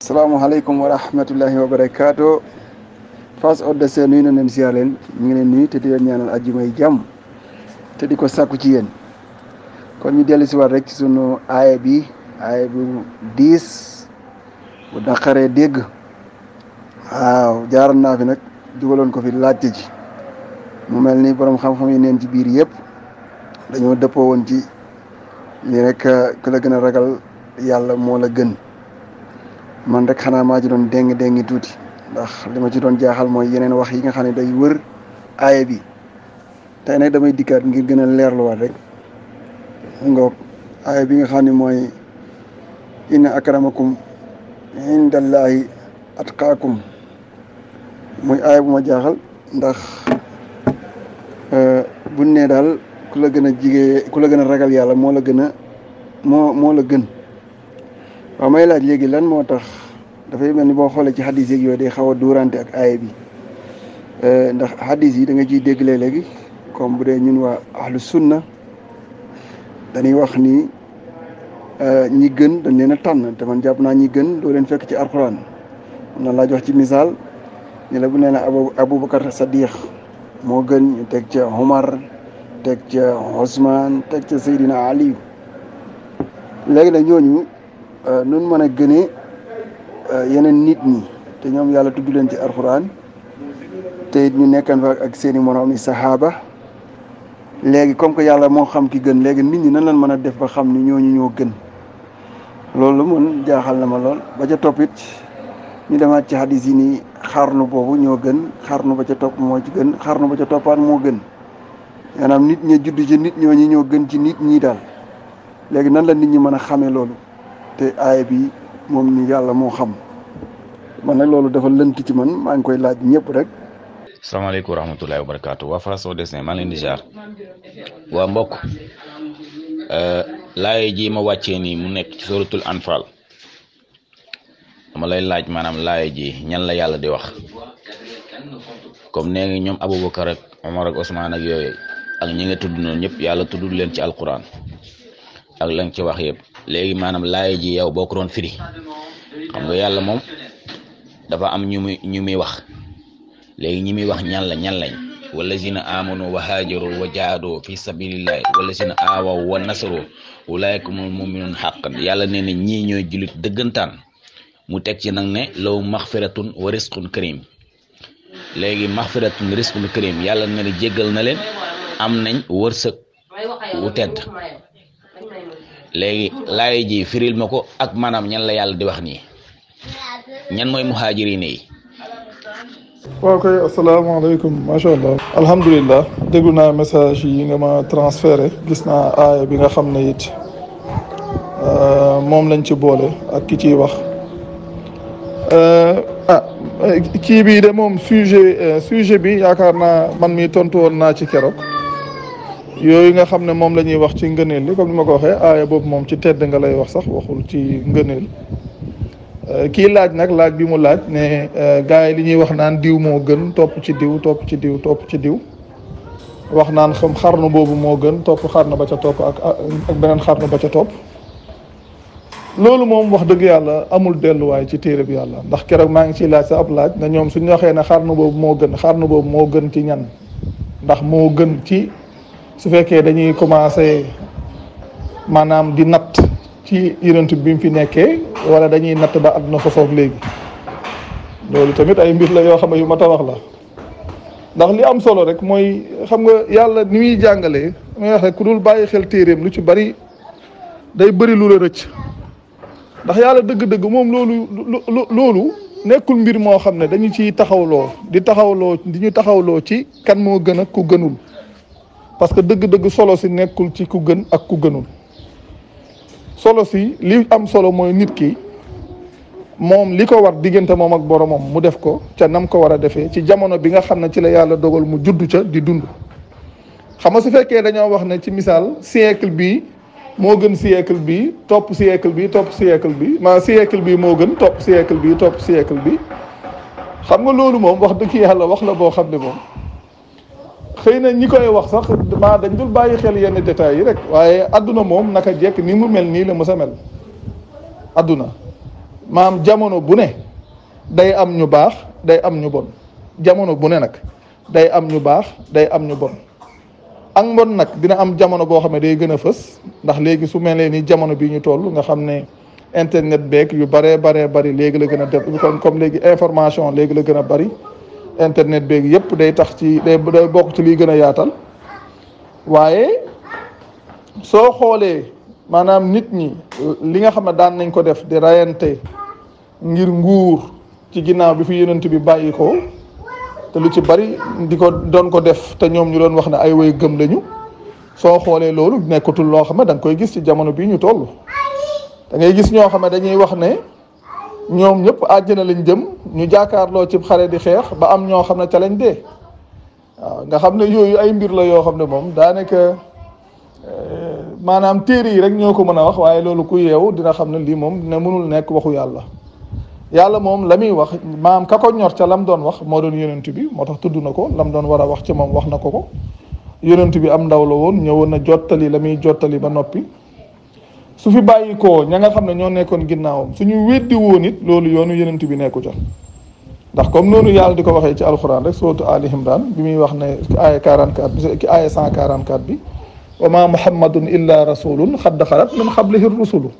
Assalamualaikum warahmatullahi wabarakatuh. Fas Odesse nuyu na leen ziar leen ñu ngi leen nuyu te di leen ñaanal àjjuma yi jàmm te di ko sàkku ci yéen. Kon ñu dellu si waat rek ci sunu aaya bu 10 bu naqaree dégg. waaw jaaroon naa fi nag dugaloon ko fi laajte ji mu mel ni borom xam-xam yi neen ci biir yëpp dañoo dëppoo woon ci ni rek ku la gën a ragal yàlla moo la gën. Man rek xanaa maa ci doon déng tuuti ndax li ma ci doon jaaxal mooy yeneen wax yi nga xam ne day wër aaya bi tey nag damay dikkaat ngir gën a leerluwaat rek ngoog aaya bi nga xam ne mooy inna akramakum indallahi atqaakum muy aaya bu ma jaaxal ndax buñ ne daal ku la gën a ragal yàlla moo la gën a moo la gën. waaw may laaj léegi lan moo tax dafay mel ni boo xoolee ci xadis yeeg yooyu day xaw a duurante ak aaya bi ndax xadis yi da nga ciy dégg léegi comme bu dee ñun waa ahlu sunna dañuy wax ni ñi gën dañ leen a tànn te man jàpp naa ñi gën doo leen fekk ci alquran mun na laa jox ci misaal ni la bu nee na Aboubacar Sadiq moo gën ñu teg ca Omar teg ca Ousmane teg ca Seydina Ali léegi nag ñooñu nun mën a gënee yeneen nit ñi te ñoom yàlla tudd leen ci alxuraan te it ñu nekkan fa ak seeni moroom yi saxaaba léegi comme que yàlla moo xam ki gën léegi nit ñi nan lañ mën a def ba xam ni ñooñu ñoo gën loolu man jaaxal na ma lool ba ca toppit ñu demaat ci hadis yi nii xarnu boobu ñoo gën xarnu ba ca topp moo ci gën xarnu ba ca toppaat moo gën maanaam nit ñi judd ci nit ñooñu ñoo gën ci nit ñi daal léegi nan la nit ñi mën a xamee loolu te aaya bi moom ni yàlla moo xam man nag loolu dafa lënt ci man maa ngi koy laaj ñëpp rek. salaamaaleykum wa rahmatullahi wa barakaatu waa Fas Odesse maa ngi leen di ziar waa mbokk laaya ji ma wàccee nii mu nekk ci suratul anfal dama lay laaj maanaam laaya ji ñan la yàlla di wax comme nee nga ñoom Aboubacar ak Omar ak Ousmane ak yooyu ak ñi nga tudd noonu ñëpp yàlla tuddul leen ci alquran ak lañ ci wax yëpp. léegi maanaam laaya ji yow boo ko doon firi xam nga yàlla moom dafa am ñu muy wax léegi ñi muy wax ñan lañ wallazina amanu wa haajaru wa jaahadu fi sabilillahi wallazina aawaw wa nasaru ulaa'ika humul mu'minuuna haqqan yàlla nee na ñii ñooy jullit dëggantaan mu teg ci nag ne law maxfiratun wa rizqun karim léegi maxfiratun rizqun karim yàlla nee na jéggal na leen am nañ wërsëg wu tedd léegi laay ji firil ma ko ak maanaam ñan la yàlla di wax nii ñan mooy muhaajiriin yi. waaw kay asalaamaaleykum macha allah alhamdulilah déglu naa message yi nga ma transféré gis naa aaya bi nga xam ne it moom lañ ci boole ak ki ciy wax kii bii de moom sujet bi yaakaar naa man mi tontu woon naa ci keroog. yooyu nga xam ne moom la ñuy wax ci ngëneel li comme ni ma ko waxee aaya boobu moom ci tedd nga lay wax sax waxul ci ngëneel kii laaj nag laaj bi mu laaj ne gars yi li ñuy wax naan diw moo gën topp ci diw topp ci diw topp ci diw wax naan xam xarnu boobu moo gën topp xarnu ba ca topp ak beneen xarnu ba ca topp loolu moom wax dëgg yàlla amul delluwaay ci téere bi yàlla ndax keroog maa ngi ciy laaj sa ab laaj na ñoom suñu waxee ne xarnu boobu moo gën ci ñan ndax moo gën ci su fekkee dañuy commencé maanaam di natt ci yonent bi mu fi nekkee wala dañuy natt ba àdduna fa foofu léegi loolu tamit ay mbir la yoo xam ne yu mat a wax la ndax li am solo rek mooy xam nga yàlla ni muy jàngalee may wax rek ku dul bàyyi xel téeréem lu ci bari day bëri lu la rëcc ndax yàlla dëgg-dëgg moom loolu nekkul mbir moo xam ne dañu ciy di ñu taxawloo ci kan moo gën ak ku gënul. parce que dëgg-dëgg solo si nekkul ci ku gën ak ku gënul solo si li am solo mooy nit ki moom li ko war diggante moom ak boromam mu def ko ca nam ko war a defee ci jamono bi nga xam ne ci la yàlla dogal mu judd ca di dund. xam nga su fekkee dañoo wax ne ci misaal siècle bii moo gën siècle bii topp siècle bii topp siècle bi siècle bii moo gën topp siècle bii topp siècle bi xam nga loolu moom wax dëgg yàlla wax la boo xam ne moom. xëy na ñi koy wax sax dañ dul bàyyi xel yenn détails yi rek waaye adduna moom naka jekk ni mu mel nii la mës a mel adduna maam jamono bu ne day am ñu baax day am ñu bon jamono bu ne nag day am ñu baax day am ñu bon ak mbon nag dina am jamono boo xam ne day gën a fës ndax léegi su mel ni jamono bi ñu toll nga xam ne internet beeg yu baree bari léegi la gën a def comme léegi information léegi la gën a bari internet beeg yépp day tax ci day bokk ci liy gën a yaatal waaye soo xoolee maanaam nit ñi li nga xam ne daan nañ ko def di rayante ngir nguur ci ginnaaw bi fi yonent bi bàyyi ko te lu ci bari di ko doon ko def te ñoom ñu doon wax ne ay way gëm lañu soo xoolee loolu nekkatul loo xam ne da nga koy gis ci jamono bii ñu toll da ngay gis ñoo xam ne dañuy wax ne ñoom ñëpp àjjana lañ jëm ñu jaakaarloo ci xare di xeex ba am ñoo xam ne ca lañ dee waaw nga xam ne yooyu ay mbir la yoo xam ne moom daanaka maanaam téere yi rek ñoo ko mën a wax waaye loolu ku yeewu dina xam ne lii moom ne mënul nekk waxu yàlla yàlla moom la muy wax maam ka ko ñor ca lam doon wax moo doon yonent bi moo tax tudd na ko lam doon war a wax ci moom wax na ko yonent bi am ndaw la woon ñëwoon na jottali la muy jottali ba noppi su fi bàyyi ko ña nga xam ne ñoo nekkoon ginnaawam suñu weddi woon it loolu yoonu yonent bi nekku ca ndax comme noonu yàlla di ko waxee ci alxuraan rek sourate Ali Imran bi muy wax ne aaya 44 bi ki aaya 144 bi wa ma muhammadun illa rasulun xad xalat min qablihi rusulu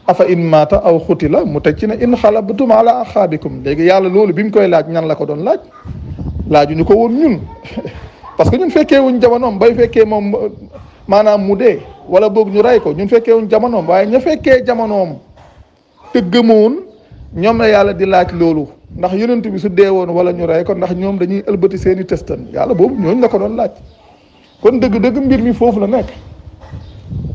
afa in maata aw xutila mu teg ci ne in xalabtum ala axaabikum léegi yàlla loolu bi mu koy laaj ñan la ko doon laaj laajuñu ko woon ñun parce que ñun fekkee wuñ jamonoom bay fekkee moom maanaam mu dee wala boog ñu rey ko ñun fekkee wuñ jamonoom waaye ña fekkee jamonoom te gëmoon ñoom la yàlla di laaj loolu ndax yonent bi su dee woon wala ñu rey ko ndax ñoom dañuy ëlbati seeni testan yàlla boobu ñooñu la ko doon laaj kon dëgg-dëgg mbir mi foofu la nekk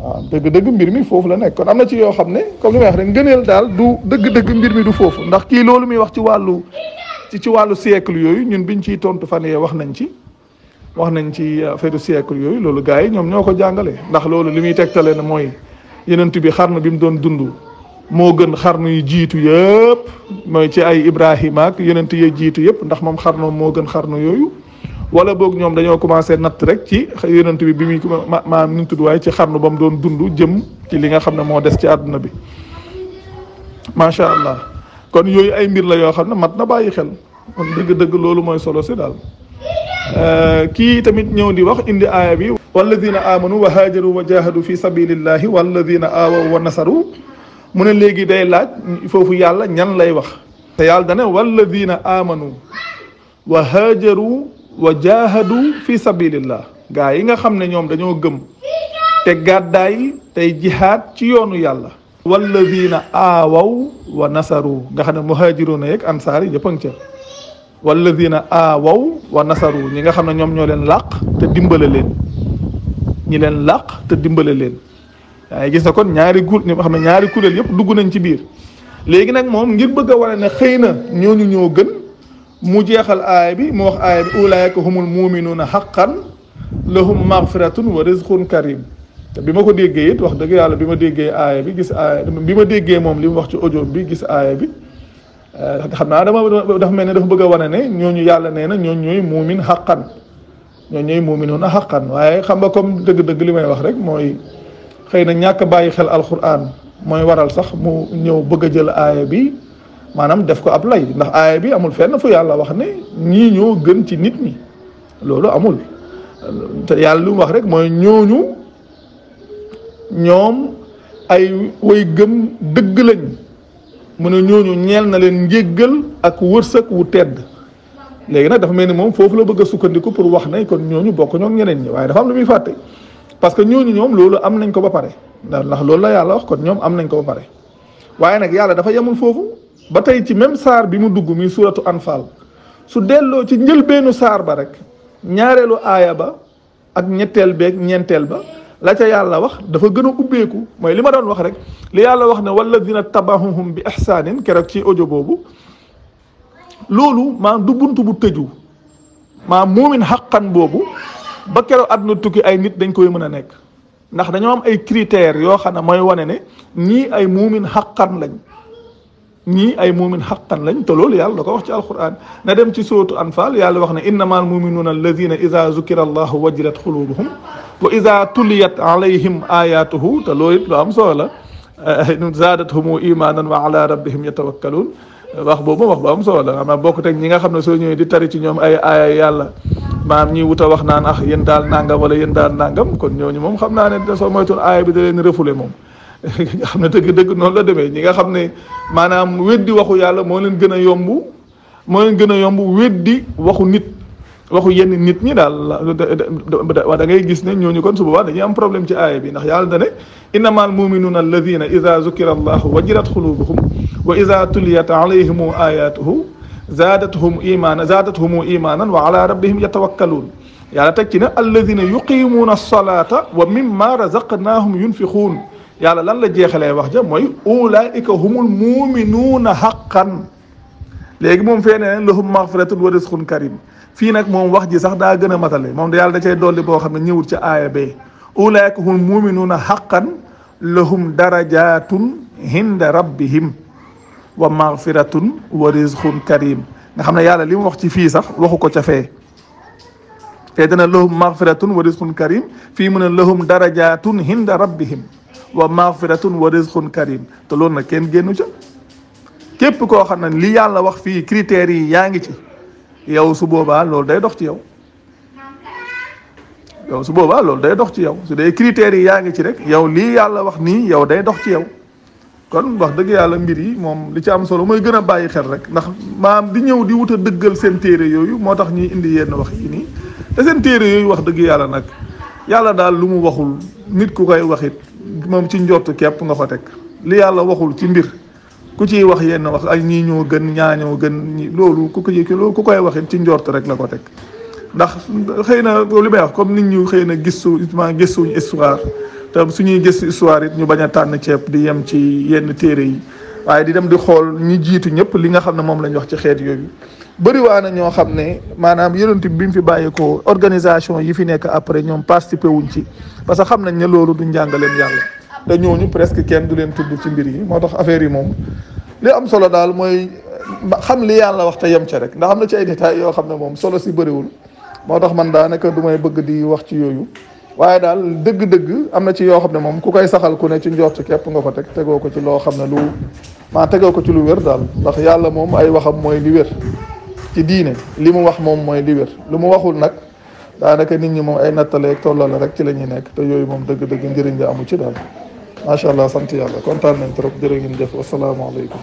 waaw dëgg-dëgg mbir mi foofu la nekk kon am na ci yoo xam ne comme li may wax rek ngëneel daal du dëgg-dëgg mbir mi du foofu ndax kii loolu muy wax ci wàllu siècle yooyu ñun biñ ciy tontu fan yee wax nañ ci affaire siècle yooyu loolu gars yi ñoom ñoo ko jàngale ndax loolu li muy tegtale ne mooy yonent bi xarnu bi mu doon dund moo gën xarnu yu jiitu yëpp mooy ci ay Ibrahima ak yonent yi jiitu yëpp ndax moom xarnoom moo gën xarnu yooyu wala boog ñoom dañoo commencé natt rek ci yonent bi muy maanaam ñu tudd waaye ci xarnu ba mu doon dund jëm ci li nga xam ne moo des ci àdduna bi macha allah kon yooyu ay mbir la yoo xam ne mat na bàyyi xel kon dëgg-dëgg loolu mooy solo si daal kii tamit ñëw di wax indi aaya bi walladina amanu wa haajaru wa jahadu fi sabilillahi walladina awaw wa nasaru mu ne léegi day laaj foofu yàlla ñan lay wax te yàlla dane walladina amanu wa haajaru wa jahadu fi sabilillah gaa yi nga xam ne ñoom dañoo gëm te gàddaay tey jihaad ci yoonu yàlla walladina aawaw wa nasaru nga xam ne muhajiruna yeeg ansaar yi yëpp a ngi ca walladina aawaw wa nasaru ñi nga xam ne ñoom ñoo leen làq te dimbale leen ñi leen làq te dimbale leen waaye gis na kon ñaari kuréel yëpp dugg nañ ci biir léegi nag moom ngir bëgg a wane ne xëy na ñooñu ñoo gën mu jeexal aaya bi mu wax aaya bi ulaayka humul muminuuna haqqan lahum maghfiratun wa rizqun karim te bi ma ko déggee it wax dëgg yàlla bi ma déggee aaya bi gis aaya bi ma déggee moom li mu wax ci audio bi gis aaya bi xam naa dafa mel ne dafa bëgg a wane ne ñooñu yàlla nee na ñooñu ñooy muumin haqqan ñooñu ñooy muminuuna haqqan waaye xam nga comme dëgg-dëgg li may wax rek mooy xëy na ñàkk bàyyi xel alquran mooy waral sax mu ñëw bëgg a jël aaya bi maanaam def ko ab lay ndax aaya bi amul fenn fu yàlla wax ne ñii ñoo gën ci nit ñi loolu amul te yàlla lu mu wax rek mooy ñooñu ñoom ay way gëm dëgg lañ mu ne ñooñu ñeel na leen njéggal ak wërsëg wu tedd léegi nag dafa mel ni moom foofu la bëgg a sukkandiku pour wax ne kon ñooñu bokk ñoo ñeneen ñi waaye dafa am lu muy fàtte parce que ñooñu ñoom loolu am nañ ko ba pare ndax loolu la yàlla wax kon ñoom am nañ ko ba pare waaye nag yàlla dafa yemul foofu ba tey ci même saar bi mu dugg muy suratu anfal su delloo ci njëlbeenu saar ba rek ñaareelu aaya ba ak ñetteel beeg ñeenteel ba la ca yàlla wax dafa gën a ubbeeku mooy li ma doon wax rek li yàlla wax ne walladina tabahuhum bi ihsaanin keroog ci audio boobu loolu maanaam du bunt bu tëju maanaam muumin xaqan boobu ba keroog àdduna tukki ay nit dañ koy mën a nekk ndax dañoo am ay critères yoo xam ne mooy wane ne ñii ay muumin xaqan lañ ñii ay muumin xaqan lañ te loolu yàlla da ko wax ci alquran na dem ci sootu anfal yàlla wax ne innamal muminuuna alladina ida zukira allahu wajilat xulubuhum wa ida tuliyat alayhim ayatuhu te loolu it lu am solo la zaadathum imanan wa ala rabbihim yatawakkalun wax boobu wax bu am solo la ama bokkut ak ñi nga xam ne soo ñëwee di tari ci ñoom ay aaya yàlla maam ñi wuta wax naan yéen daal nangam wala yéen daal nangam kon ñooñu moom xam naa ne soo moytul aaya bi da leen refoulé moom nga xam ne dëgg-dëgg noonu la demee ñi nga xam ne maanaam weddi waxu yàlla moo leen gën a yomb weddi waxu nit waxu yenn nit ñi daal da ngay gis ne ñooñu kon su boobaa dañuy am problème ci aaya bi ndax yàlla da ne innamal muminuna alladina ida zukira allahu wajilat xulubuhum wa ida tuliyat alayhim ayatuhu zaadathum imanan wa ala rabbihim yatawakkaluun yàlla teg ci ne alladina yuqimuuna alsalata wa mimma razaqnahum yunfiquun yàlla lan la jeexalee wax ja mooy ulaika humul muminuuna haqqan léegi moom fee ne lahum maghfiratun wa rizqun karim fii nag moom wax ji sax daa gën a matale moom da yàlla da cay dolli boo xam ne ñëwul ci aaya bee ulaika humul muminuuna haqqan lahum darajatun hinda rabbihim wa maghfiratun wa rizqun karim nga xam ne yàlla li mu wax ci fii sax waxu ko ca fee fee dana lahum maghfiratun wa rizqun karim fii mu ne lahum darajatun hinda rabbihim wa maghfiratun wa rizqun karim te loolu nag kenn génnu ca képp koo xam ne li yàlla wax fii critères yi yaa ngi ci yow su boobaa loolu day dox ci yow su boobaa loolu day dox ci yow su dee critères yi yaa ngi ci rek yow lii yàlla wax nii yow day dox ci yow kon wax dëgg yàlla mbir yi moom li ci am solo mooy gën a bàyyi xel rek ndax maam di ñëw di wut a dëggal seen téere yooyu moo tax ñuy indi yenn wax yi nii te seen téere yooyu wax dëgg yàlla nag yàlla daal lu mu waxul nit ku koy waxit moom ci njort képp nga ko teg li yàlla waxul ci mbir ku ciy wax yenn wax ay ñii ñoo gën ñaa ñoo gën loolu ku koy waxit ci njort rek la ko teg ndax xëy na li may wax comme nit ñu xëy na gëstuñu histoire te suñuy gëstu histoire it ñu bañ a tànn ceeb di yem ci yenn téere yi waaye di dem di xool ñi jiitu ñëpp li nga xam ne moom lañ wax ci xeet yooyu bëri waa na ñoo xam ne maanaam yonent bi mu fi bàyyeekoo organisation yi fi nekk après ñoom participé wuñ ci parce que xam nañ ne loolu du njàngaleen yàlla te ñooñu presque kenn du leen tudd ci mbir yi moo tax affaire yi moom li am solo daal mooy xam li yàlla wax te yem ca rek ndax am na ci ay détails yoo xam ne moom solo si bëriwul moo tax man daanaka du may bëgg di wax ci yooyu waaye daal dëgg-dëgg am na ci yoo xam ne moom ku koy saxal ku ne ci njort képp nga ko teg tegoo ko ci loo xam ne tegoo ko ci lu wér daal ndax yàlla moom ay waxam mooy li wér ci diine li mu wax moom mooy li wér lu mu waxul nag daanaka nit ñi moom ay nattaleeg tollale rek ci la ñuy nekk te yooyu moom dëgg-dëgg njëriñ nga amu ci daal macha allah sant yàlla kontaan nañ trop jërë ngeen jëf wasalaamaaleykum